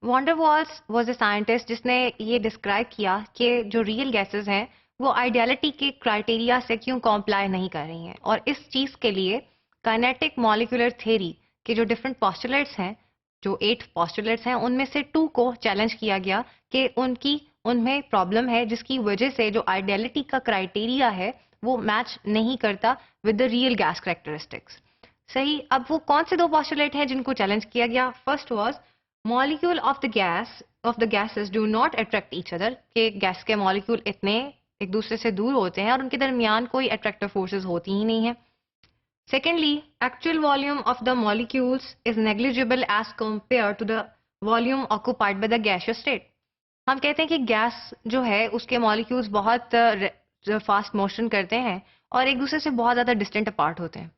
Wander Waals was a scientist जिसने ये describe किया कि जो रियल गैसेस हैं वो आइडियलिटी के क्राइटेरिया से क्यों कॉम्प्लाई नहीं कर रही हैं, और इस चीज के लिए काइनेटिक मॉलिक्यूलर थ्योरी के जो डिफरेंट पॉस्टुलेट्स हैं, जो 8 पॉस्टुलेट्स हैं, उनमें से 2 को चैलेंज किया गया कि उनमें प्रॉब्लम है जिसकी वजह से जो आइडियलिटी का क्राइटेरिया है वो मैच नहीं करता with the real gas characteristics. सही, अब वो कौन से 2 पॉस्टुलेट हैं जिनको चैलेंज किया गया? First was molecule of the gases do not attract each other, के गैस के मॉलिक्यूल इतने एक दूसरे से दूर होते हैं और उनके दरमियान कोई अट्रैक्टिव फोर्सेस होती ही नहीं है। Secondly, actual volume of the molecules is negligible as compare to the volume occupied by the gaseous state. हम कहते हैं कि गैस जो है उसके मॉलिक्यूल्स बहुत फास्ट मोशन करते हैं और एक दूसरे से बहुत ज्यादा डिस्टेंट अपार्ट होते हैं।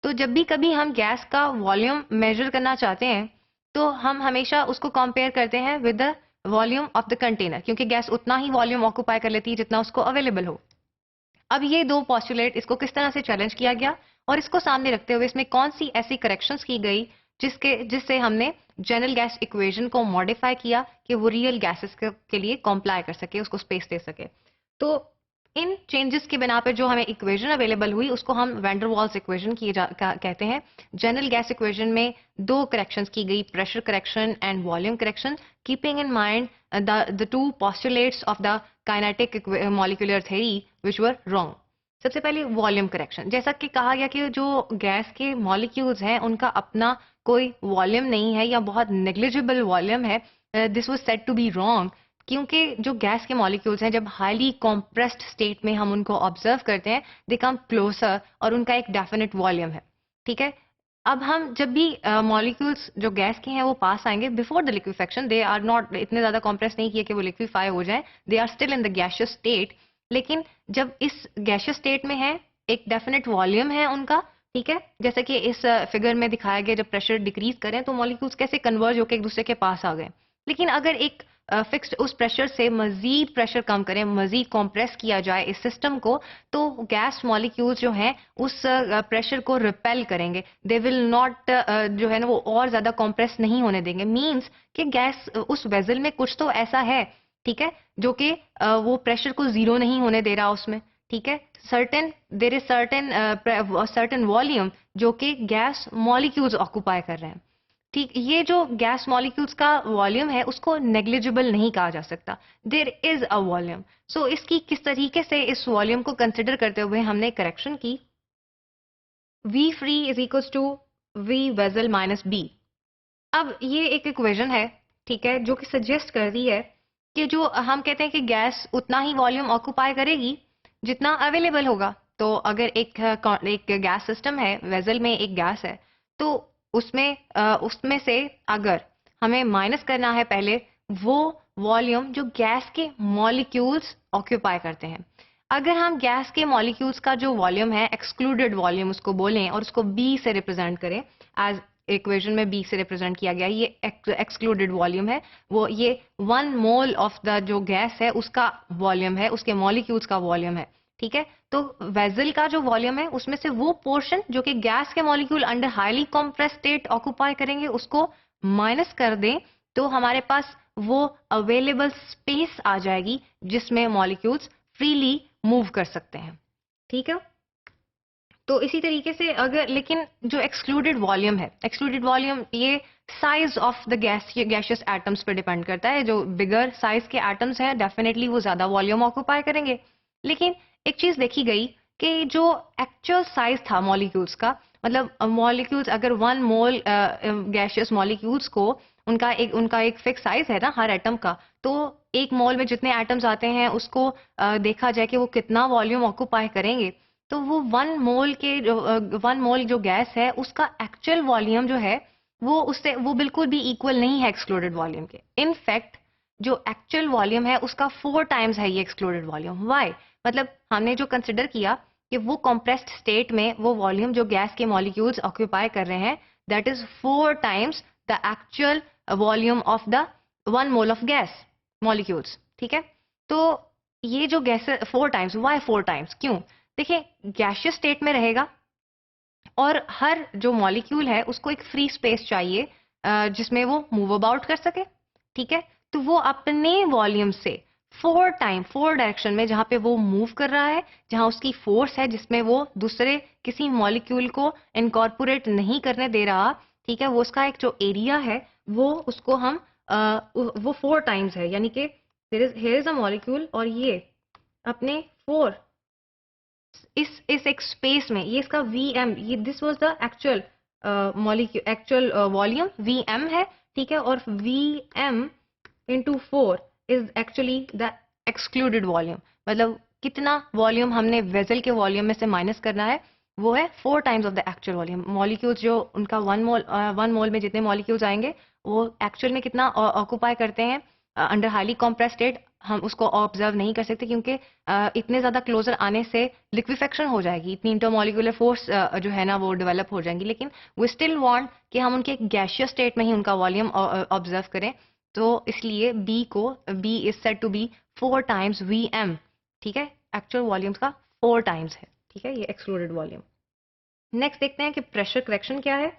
तो जब भी कभी हम गैस का वॉल्यूम मेजर करना चाहते हैं तो हम हमेशा उसको कंपेयर करते हैं with the volume of the container, क्योंकि गैस उतना ही वॉल्यूम ऑक्यूपाई कर लेती है जितना उसको अवेलेबल हो। अब ये 2 पॉस्टुलेट, इसको किस तरह से चैलेंज किया गया और इसको सामने रखते हुए इसमें कौन सी ऐसी करेक्शंस की गई जिससे हमने जनरल गैस इक्वेशन को मॉडिफाई किया कि वो रियल गैसेस के लिए कॉम्प्लाई कर सके, उसको स्पेस दे सके। तो इन चेंजेस की बिना पे जो हमें इक्वेशन अवेलेबल हुई उसको हम वैंडर वाल्स इक्वेशन कहते हैं। जनरल गैस इक्वेशन में 2 करेक्शंस की गई, pressure correction and volume correction, keeping in mind the 2 postulates of the kinetic molecular theory which were wrong. सबसे पहले वॉल्यूम करेक्शन, जैसा कि कहा गया कि जो गैस के मॉलिक्यूल्स हैं उनका अपना कोई वॉल्यूम नहीं है या बहुत नेग्लिजिबल वॉल्यूम है। This was said to be wrong, क्योंकि जो गैस के मॉलिक्यूल्स हैं जब हाईली कॉम्प्रेस्ड स्टेट में हम उनको ऑब्जर्व करते हैं दे कम क्लोजर और उनका एक डेफिनेट वॉल्यूम है। ठीक है, अब हम जब भी मॉलिक्यूल्स जो गैस के हैं वो पास आएंगे before the liquefaction, they are not इतने ज्यादा कॉम्प्रेस नहीं किए कि वो लिक्विफाई हो जाए, they are still in the gaseous state. लेकिन जब इस गैसियस स्टेट में है एक डेफिनेट वॉल्यूम है उनका। ठीक है, जैसे कि इस फिगर में दिखाया गया, जब प्रेशर डिक्रीज करें तो मॉलिक्यूल्स कैसे कन्वर्ज होकर एक दूसरे के पास आ गए। लेकिन अगर एक फिक्स्ड उस प्रेशर से मजीद प्रेशर कम करें, मजीद कंप्रेस किया जाए इस सिस्टम को, तो गैस मॉलिक्यूल्स जो हैं उस प्रेशर को रिपेल करेंगे, दे विल नॉट जो है ना वो और ज्यादा कंप्रेस नहीं होने देंगे। मींस कि गैस उस वेसल में कुछ तो ऐसा है, ठीक है, जो कि वो प्रेशर को जीरो नहीं होने दे रहा उसमें। ठीक है, देयर इज सर्टेन वॉल्यूम जो कि गैस मॉलिक्यूल्स ऑक्यूपाई कर रहे हैं। ठीक, ये जो गैस मॉलिक्यूल्स का वॉल्यूम है उसको नेग्लिजिबल नहीं कहा जा सकता, देयर इज अ वॉल्यूम। सो इसकी किस तरीके से इस वॉल्यूम को कंसिडर करते हुए हमने करेक्शन की, V free is equals to V vessel minus B। अब ये एक इक्वेशन है, ठीक है, जो कि सजेस्ट करती है कि जो हम कहते हैं कि गैस उतना ही वॉल्यूम ऑक्यूपाई करेगी जितना अवेलेबल होगा। तो अगर एक गैस सिस्टम है, वेसल में एक गैस है, तो उसमें से अगर हमें माइनस करना है पहले वो वॉल्यूम जो गैस के मॉलिक्यूल्स ऑक्यूपाई करते हैं। अगर हम गैस के मॉलिक्यूल्स का जो वॉल्यूम है, एक्सक्लूडेड वॉल्यूम उसको बोलें और उसको B से रिप्रेजेंट करें, एज इक्वेशन में B से रिप्रेजेंट किया गया, ये एक्सक्लूडेड वॉल्यूम है, वो ये 1 मोल ऑफ द जो गैस है उसका वॉल्यूम है, उसके मॉलिक्यूल्स का वॉल्यूम है। ठीक है, तो वेसल का जो वॉल्यूम है उसमें से वो पोर्शन जो कि गैस के molecule under highly compress state occupy करेंगे उसको माइनस कर दें, तो हमारे पास वो अवेलेबल स्पेस आ जाएगी जिसमें मॉलिक्यूल्स फ्रीली मूव कर सकते हैं। ठीक है, तो इसी तरीके से अगर, लेकिन जो एक्सक्लूडेड वॉल्यूम है, एक्सक्लूडेड वॉल्यूम ये size of the gaseous atoms पर डिपेंड करता है। जो बिगर साइज के एटम्स हैं डेफिनेटली वो ज्यादा वॉल्यूम ऑक्यूपाई करेंगे। लेकिन एक चीज देखी गई कि जो एक्चुअल साइज था मॉलिक्यूल्स का, मतलब मॉलिक्यूल्स अगर 1 मोल गैशियस मॉलिक्यूल्स को उनका एक फिक्स साइज है ना हर एटम का, तो 1 मोल में जितने एटम्स आते हैं उसको देखा जाए कि वो कितना वॉल्यूम ऑक्यूपाई करेंगे, तो वो 1 मोल जो गैस है उसका एक्चुअल वॉल्यूम जो है वो बिल्कुल भी इक्वल नहीं है एक्सक्लूडेड वॉल्यूम के। इनफैक्ट जो एक्चुअल वॉल्यूम है उसका 4 टाइम्स है ये एक्सक्लूडेड वॉल्यूम। व्हाई? मतलब हमने जो कंसिडर किया कि वो कंप्रेस्ड स्टेट में वो वॉल्यूम जो गैस के मॉलिक्यूल्स ऑक्यूपाई कर रहे हैं that is 4 times the actual volume of the 1 mole of gas molecules. ठीक है, तो ये जो गैस 4 टाइम्स, व्हाई 4 टाइम्स, क्यों? देखिए, गैशियस स्टेट में रहेगा और हर जो मॉलिक्यूल है उसको एक फ्री स्पेस चाहिए जिसमें वो मूव अबाउट कर सके। ठीक है, तो वो अपने वॉल्यूम से 4 डायरेक्शन में, जहां पे वो मूव कर रहा है, जहां उसकी फोर्स है, जिसमें वो दूसरे किसी मॉलिक्यूल को इनकॉर्पोरेट नहीं करने दे रहा, ठीक है, वो उसका एक जो एरिया है वो उसको हम वो 4 टाइम्स है, यानी कि हियर इज अ मॉलिक्यूल और ये अपने 4 इस एक स्पेस में, ये इसका Vm, ये this was the actual molecule, actual volume Vm है, ठीक है, और Vm into 4 is actually the excluded volume, मतलब कितना वॉल्यूम हमने वेजल के वॉल्यूम में से माइनस करना है, वो है 4 times of the actual volume. Molecules जो उनका 1 मोल में जितने मॉलिक्यूल्स आएंगे वो एक्चुअल में कितना ऑक्यूपाई करते हैं अंडर हाईली कॉम्प्रेस्ड स्टेट, हम उसको ऑब्जर्व नहीं कर सकते, क्योंकि इतने ज्यादा क्लोजर आने से लिक्विफेक्शन हो जाएगी, इतनी इंटरमॉलिक्यूलर फोर्स जो है ना वो डेवलप हो जाएंगी, लेकिन वी स्टिल वांट कि हम उनके गैशियस स्टेट में ही उनका वॉल्यूम ऑब्जर्व करें, तो इसलिए B is said to be 4 times Vm, ठीक है, एक्चुअल वॉल्यूम्स का 4 टाइम्स है, ठीक है, ये एक्सक्लूडेड वॉल्यूम। नेक्स्ट देखते हैं कि प्रेशर करेक्शन क्या है।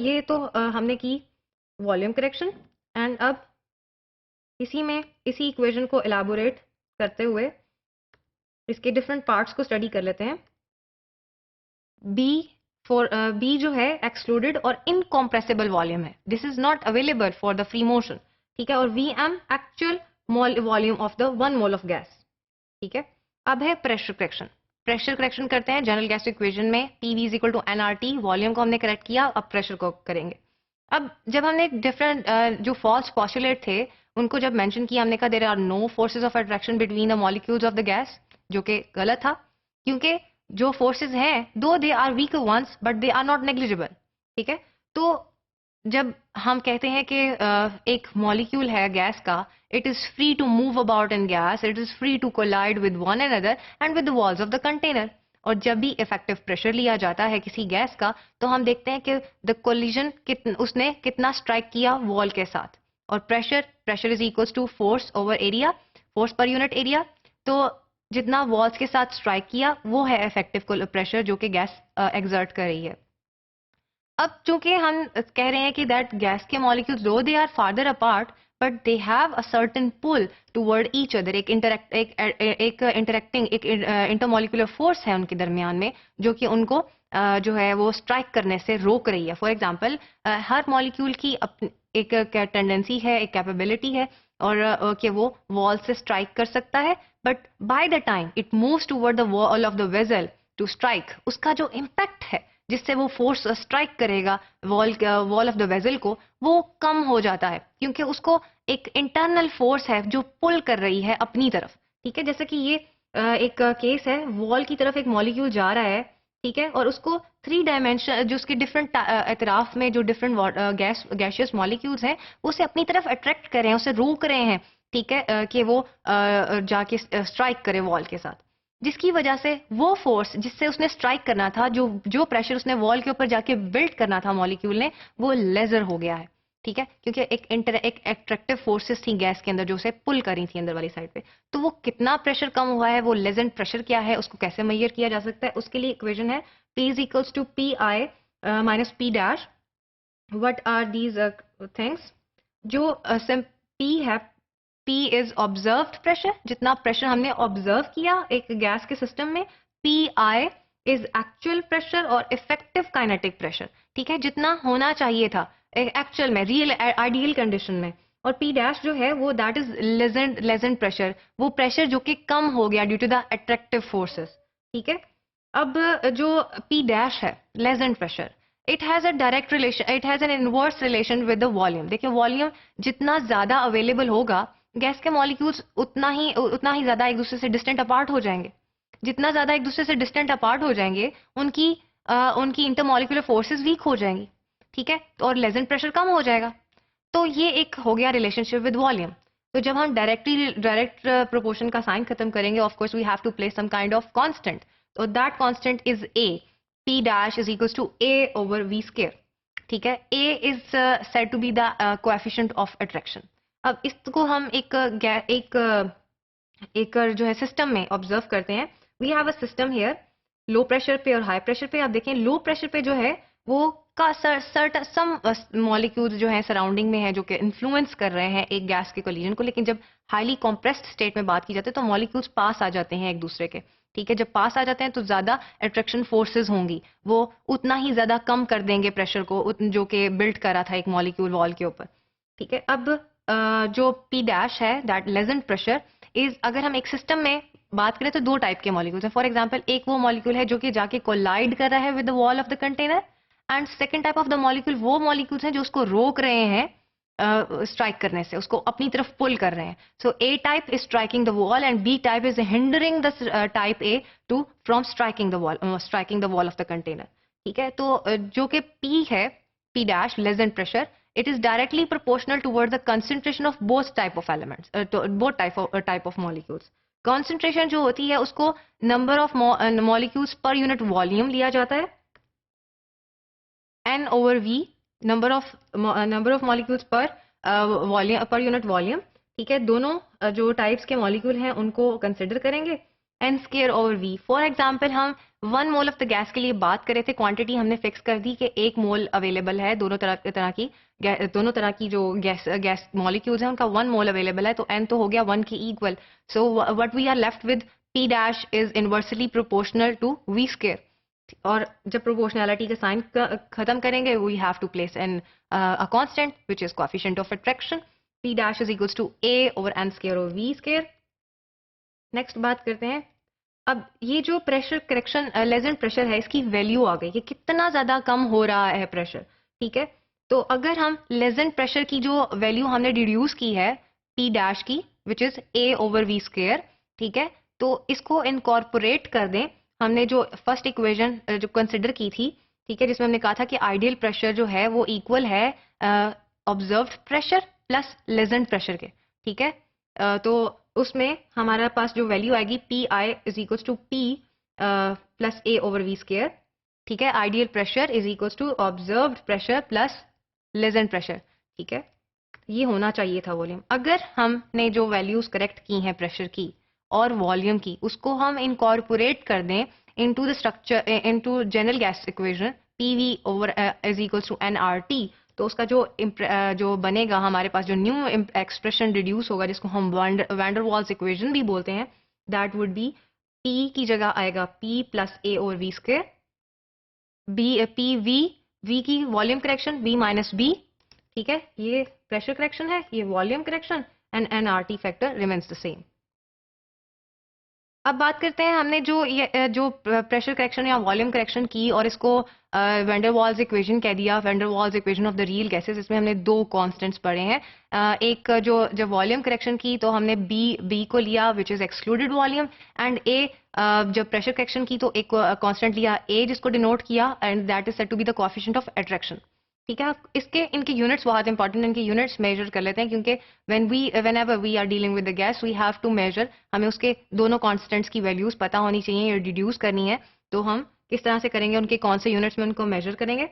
ये तो हमने की वॉल्यूम करेक्शन, एंड अब इसी इक्वेशन को एलाबोरेट करते हुए इसके डिफरेंट पार्ट्स को स्टडी कर लेते हैं। बी जो है एक्सक्लूडेड और इनकॉम्प्रेसिबल वॉल्यूम है, this is not available for the free motion, ठीक है, और Vm actual volume of the 1 mole of gas, ठीक है। अब है प्रेशर करेक्शन। प्रेशर करेक्शन करते हैं जनरल गैस इक्वेशन में, PV is equal to nRT, volume को हमने करेक्ट किया, अब प्रेशर को करेंगे। अब जब हमने डिफरेंट जो फॉल्स पॉस्टुलेट थे उनको जब मेंशन किया, हमने कहा there are no forces of attraction between the molecules of the gas, जो कि गलत था, क्योंकि जो फोर्सेस हैं दो they are weak ones but they are not negligible, ठीक है। तो जब हम कहते हैं कि एक मॉलिक्यूल है गैस का, it is free to move about in gas, it is free to collide with one another and with the walls of the container, और जब भी इफेक्टिव प्रेशर लिया जाता है किसी गैस का, तो हम देखते हैं कि द कोलिजन उसने कितना स्ट्राइक किया वॉल के साथ, और pressure is equals to force over area, force पर यूनिट एरिया, तो जितना वॉल्स के साथ स्ट्राइक किया वो है इफेक्टिव प्रेशर जो कि गैस एक्सर्ट कर रही है। अब चूंकि हम कह रहे हैं कि दैट गैस के मॉलिक्यूल्स दो they are farther apart but they have a certain pull toward each other, एक इंटरेक्टिंग एक इंटरमॉलिक्यूलर फोर्स है उनके दरमियान में, जो कि उनको जो है वो स्ट्राइक करने से रोक रही है। फॉर एग्जांपल हर मॉलिक्यूल की एक टेंडेंसी है, एक कैपेबिलिटी है, और कि वो वॉल से स्ट्राइक कर सकता है, but by the time it moves toward the wall of the vessel to strike, उसका जो इम्पैक्ट है जिससे वो फोर्स स्ट्राइक करेगा वॉल ऑफ द वेसल को, वो कम हो जाता है, क्योंकि उसको एक इंटरनल फोर्स है जो पुल कर रही है अपनी तरफ, ठीक है। जैसे कि ये एक केस है, वॉल की तरफ एक मॉलिक्यूल जा रहा है, ठीक है, और उसको 3 डायमेंशन जो उसके डिफरेंट अतराफ में जो डिफरेंट गैशियस मॉलिक्यूल्स हैं वो उसे अपनी तरफ अट्रैक्ट कर रहे हैं, उसे रोक रहे हैं, ठीक है, कि वो जाके स्ट्राइक करे वॉल के साथ, जिसकी वजह से वो फोर्स जिससे उसने स्ट्राइक करना था, जो प्रेशर उसने वॉल के ऊपर जाके बिल्ड करना था मॉलिक्यूल ने, वो लेजर हो गया है, ठीक है, क्योंकि एक एट्रैक्टिव फोर्सेस थी गैस के अंदर जो उसे पुल कर रही थी अंदर वाली साइड पे। तो वो कितना प्रेशर कम हुआ है, वो लेजेंड प्रेशर क्या है, उसको कैसे मेजर किया जा सकता है, उसके लिए इक्वेशन है P is equals to PI minus P dash. What are these things? जो P है, P इज ऑब्जर्व्ड प्रेशर, जितना प्रेशर हमने ऑब्जर्व किया एक गैस के सिस्टम में। PI इज एक्चुअल प्रेशर और इफेक्टिव काइनेटिक प्रेशर, ठीक है, जितना होना चाहिए था एक्चुअल में, रियल आइडियल कंडीशन में। और P डैश जो है वो दैट इज लेजेंड प्रेशर, वो प्रेशर जो कि कम हो गया due to the attractive forces, ठीक है। अब जो P डैश है, legend pressure, it has a direct relation, it has an inverse relation with the volume. देखिए वॉल्यूम जितना ज्यादा अवेलेबल होगा, गैस के मॉलिक्यूल्स उतना ही ज्यादा एक दूसरे से डिस्टेंट अपार्ट हो जाएंगे, जितना ज्यादा एक दूसरे से डिस्टेंट अपार्ट हो जाएंगे उनकी इंटरमॉलिक्यूलर फोर्सेस वीक हो जाएंगी, ठीक है, और लेजेंड प्रेशर कम हो जाएगा। तो ये एक हो गया रिलेशनशिप विद वॉल्यूम। तो जब हम डायरेक्ट प्रोपोर्शन का साइन खत्म करेंगे, of course we have to place some kind of constant, तो that constant is A, P dash is equals to A over V square, ठीक है। A is said to be the coefficient of attraction. अब इसको हम एक जो है system में ऑब्जर्व करते हैं। We have a system here, low pressure पे और हाई प्रेशर पे। आप देखें लो प्रेशर पे जो है वो इसका सम मॉलिक्यूल्स जो है सराउंडिंग में है जो कि इन्फ्लुएंस कर रहे हैं एक गैस के कोलिजन को, लेकिन जब हाईली कॉम्प्रेस्ड स्टेट में बात की जाती है तो मॉलिक्यूल्स पास आ जाते हैं एक दूसरे के। ठीक है, जब पास आ जाते हैं तो ज्यादा अट्रैक्शन फोर्सेस होंगी, वो उतना ही ज्यादा कम कर देंगे प्रेशर को जो कि बिल्ड करा था एक मॉलिक्यूल वॉल के ऊपर। ठीक है, अब जो पी डैश है दैट लेसेंट प्रेशर इज, अगर हम एक सिस्टम में बात करें तो दो टाइप के मॉलिक्यूल्स हैं। फॉर एग्जांपल एक वो मॉलिक्यूल है जो कि जाके कोलाइड कर रहा है with the wall of the container, and second type of the molecule वो मॉलिक्यूल्स हैं जो उसको रोक रहे हैं स्ट्राइक करने से, उसको अपनी तरफ पुल कर रहे हैं। So A type is striking the wall and B type is hindering the type A to from striking the wall of the container. ठीक है, तो जो कि पी है, P dash lessened pressure, it is directly proportional toward the concentration of both type of elements, both type of molecules. Concentration जो होती है उसको number of molecules per unit volume लिया जाता है, N over V, number of molecules per volume per unit volume। ठीक है, दोनों जो टाइप्स के मॉलिक्यूल हैं उनको कंसिडर करेंगे, n square over v। For example हम 1 मोल ऑफ द गैस के लिए बात कर रहे थे, क्वांटिटी हमने फिक्स कर दी कि 1 मोल अवेलेबल है, दोनों तरह की जो गैस मॉलिक्यूल्स हैं उनका 1 मोल अवेलेबल है, तो n तो हो गया 1 के इक्वल। So what we are left with, p dash is inversely proportional to v square. और जब प्रोपोर्शनैलिटी का साइन खत्म करेंगे we have to place in a constant which is coefficient of attraction, p dash is equals to a over n square over v square. Next बात करते हैं, अब ये जो प्रेशर करेक्शन लेसेंट प्रेशर है इसकी वैल्यू आ गई कि कितना ज्यादा कम हो रहा है प्रेशर। ठीक है, तो अगर हम लेसेंट प्रेशर की जो वैल्यू हमने डिड्यूस की है पी डैश की which is a over v square, ठीक है, तो इसको इनकॉर्पोरेट कर दें। हमने जो फर्स्ट इक्वेशन जो कंसिडर की थी, ठीक है, जिसमें हमने कहा था कि आइडियल प्रेशर जो है वो इक्वल है observed pressure plus lessened pressure के। ठीक है, तो उसमें हमारे पास जो वैल्यू आएगी P I is equals to P plus A over V square. ठीक है, ideal pressure is equals to observed pressure plus lessened pressure. ठीक है, ये होना चाहिए था वॉल्यूम। अगर हमने जो वैल्यूज करेक्ट की हैं प्रेशर की और वॉल्यूम की, उसको हम इनकॉर्पोरेट कर दें into the structure, into general gas equation P V over is equals to N R T, तो उसका जो बनेगा हमारे पास जो न्यू एक्सप्रेशन रिड्यूस होगा जिसको हम वैंडरवाल्स इक्वेशन भी बोलते हैं, दैट वुड बी P की जगह आएगा P plus A over V square, P V की volume correction V minus B। ठीक है, ये प्रेशर करेक्शन है, ये volume correction, and NRT factor remains the same. अब बात करते हैं हमने जो प्रेशर करेक्शन या वॉल्यूम करेक्शन की और इसको वैंडर वाल्स इक्वेशन कह दिया, van der Waals equation of the real gases. इसमें हमने दो कांस्टेंट्स पढ़े हैं। एक जब वॉल्यूम करेक्शन की तो हमने बी को लिया which is excluded volume, and A जब प्रेशर करेक्शन की तो एक कांस्टेंट लिया ए जिसको डिनोट किया, and that is said to be the coefficient of attraction. ठीक है, इनके यूनिट्स बहुत इंपॉर्टेंट, इनके यूनिट्स मेजर कर लेते हैं क्योंकि whenever we are dealing with the gas we have to measure, हमें उसके दोनों कांस्टेंट्स की वैल्यूज पता होनी चाहिए या डिड्यूस करनी है, तो हम किस तरह से करेंगे, उनके कौन से यूनिट्स में उनको मेजर करेंगे।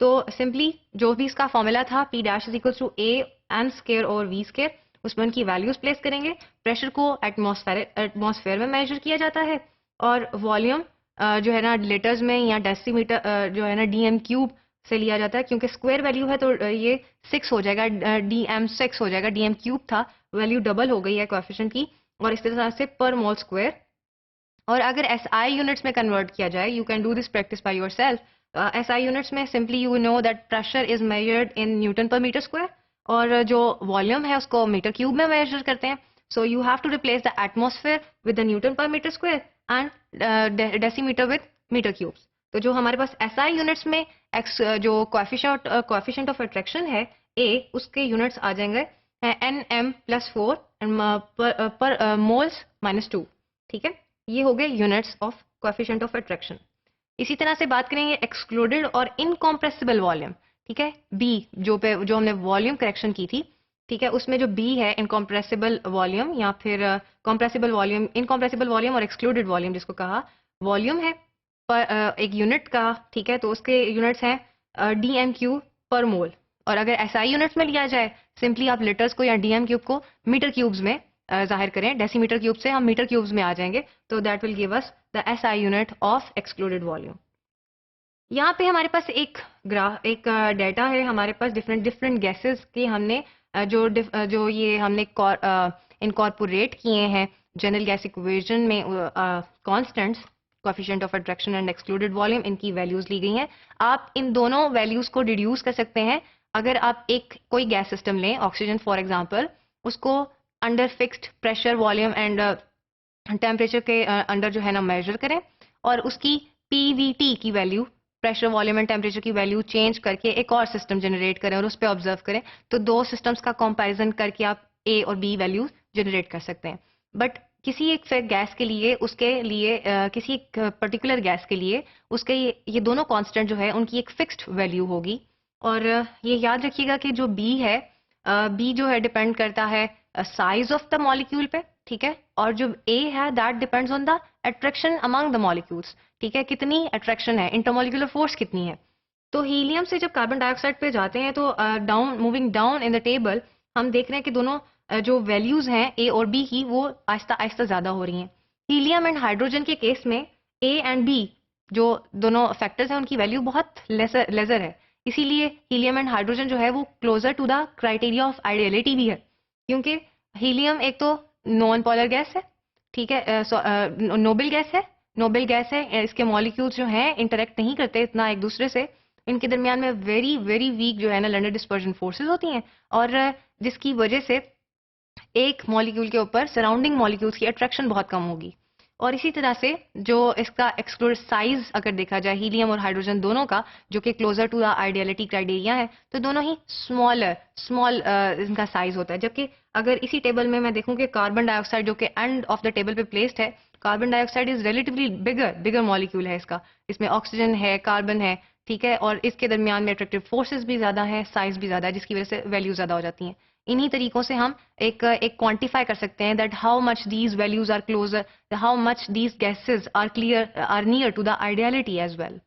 तो सिंपली जो भी इसका फॉर्मूला था P dash is equal to A n square और V स्क्वायर, उसमें उनकी वैल्यूज प्लेस करेंगे। प्रेशर को एटमॉस्फेयर में मेजर किया जाता है, और वॉल्यूम जो है ना लीटर्स में या डेसीमीटर जो है ना DM क्यूब से लिया जाता है, क्योंकि स्क्वायर वैल्यू है तो ये 6 हो जाएगा, DM 6 हो जाएगा, DM क्यूब था, वैल्यू डबल हो गई है कोएफिशिएंट की, और इस तरह से पर मोल स्क्वायर। और अगर SI यूनिट्स में कन्वर्ट किया जाए, you can do this practice by yourself. SI units में simply you know that pressure is measured in newton per metre square, और जो वॉल्यूम है उसको मीटर क्यूब में मेजर करते हैं। So you have to replace the atmosphere with the newton per metre square and decimetre with metre cubes. तो जो हमारे पास SI यूनिट्स में जो कोएफिशिएंट ऑफ अट्रैक्शन है A, उसके यूनिट्स आ जाएंगे NM प्लस 4 पर मोल्स माइनस 2। ठीक है, ये हो गए units of coefficient of attraction. इसी तरह से बात करेंगे एक्सक्लूडेड और इनकॉम्प्रेसिबल वॉल्यूम। ठीक है, B जो हमने वॉल्यूम करेक्शन की थी, ठीक है, उसमें जो B है इनकॉम्प्रेसिबल वॉल्यूम या फिर कॉम्प्रेसिबल वॉल्यूम, इनकॉम्प्रेसिबल वॉल्यूम और एक्सक्लूडेड वॉल्यूम जिसको कहा, वॉल्यूम है पर एक यूनिट का, ठीक है, तो उसके यूनिट्स हैं DM क्यूब पर मोल। और अगर SI यूनिट्स में लिया जाए, सिंपली आप लीटर्स को या DM क्यूब को मीटर क्यूब्स में जाहिर करें, डेसीमीटर क्यूब से हम मीटर क्यूब्स में आ जाएंगे, तो that will give us the SI unit of excluded volume. यहाँ पे हमारे पास एक डेटा है हमारे पास डिफरेंट गैसेस की हमने जो ये हमने इनकॉर्पोरेट किए हैं जनरल गैस इक्वेशन में constants coefficient of attraction and excluded volume इनकी वैल्यूज ली गई हैं। आप इन दोनों वैल्यूज को डिड्यूस कर सकते हैं। अगर आप कोई गैस सिस्टम लें, ऑक्सीजन फॉर एग्जांपल, उसको under fixed pressure volume and temperature के अंडर जो है ना मेजर करें और उसकी पीवीटी की value, pressure volume and temperature की वैल्यू चेंज करके एक और सिस्टम जनरेट करें और उस पर ऑब्जर्व करें, तो दो सिस्टम्स का कंपैरिजन करके आप ए और बी वैल्यू जनरेट कर सकते हैं। बट किसी एक गैस के लिए किसी एक पर्टिकुलर गैस के लिए उसके ये दोनों कांस्टेंट जो है उनकी एक फिक्स्ड वैल्यू होगी। और ये याद रखिएगा कि जो बी है, बी जो है डिपेंड करता है साइज ऑफ द मॉलिक्यूल पे, ठीक है, और जो ए है that depends on the attraction among the molecules, ठीक है, कितनी अट्रैक्शन है, इंटरमॉलिक्यूलर फोर्स कितनी है। तो हीलियम से जब कार्बन डाइऑक्साइड पे जाते हैं तो moving down in the table हम देख रहे हैं कि दोनों जो वैल्यूज हैं ए और बी की वो आहिस्ता आहिस्ता ज्यादा हो रही हैं। हीलियम एंड हाइड्रोजन के केस में ए एंड बी जो दोनों फैक्टर्स हैं उनकी वैल्यू बहुत लेजर है, इसीलिए हीलियम एंड हाइड्रोजन जो है वो closer to the criteria of ideality भी है, क्योंकि हीलियम एक तो नॉन पोलर गैस है, ठीक है, नोबल गैस है, इसके मॉलिक्यूल्स जो हैं इंटरेक्ट नहीं करते इतना एक दूसरे से, इनके दरमियान में वेरी वेरी वीक जो है ना लैंडर डिस्पर्जन फोर्सेस होती हैं, और जिसकी वजह से एक मॉलिक्यूल के ऊपर सराउंडिंग मॉलिक्यूल्स की अट्रैक्शन बहुत कम होगी। और इसी तरह से जो इसका एक्सक्लूड साइज अगर देखा जाए हीलियम और हाइड्रोजन दोनों का, जो कि closer to the ideality criteria है, तो दोनों ही स्मॉल इनका साइज होता है। जबकि अगर इसी टेबल में मैं देखूं कि कार्बन डाइऑक्साइड जो कि एंड ऑफ द टेबल पे प्लेस्ड है, carbon dioxide is relatively bigger molecule है इसका, इसमें ऑक्सीजन है, कार्बन है, ठीक है, और इसके दरमियान में अट्रैक्टिव फोर्सेस भी ज्यादा है, साइज भी ज्यादा है, जिसकी वजह से वैल्यू ज्यादा हो जाती हैं। इन्हीं तरीकों से हम एक क्वांटिफाई कर सकते हैं that how much these values are closer, how much these gases are near to the ideality as well.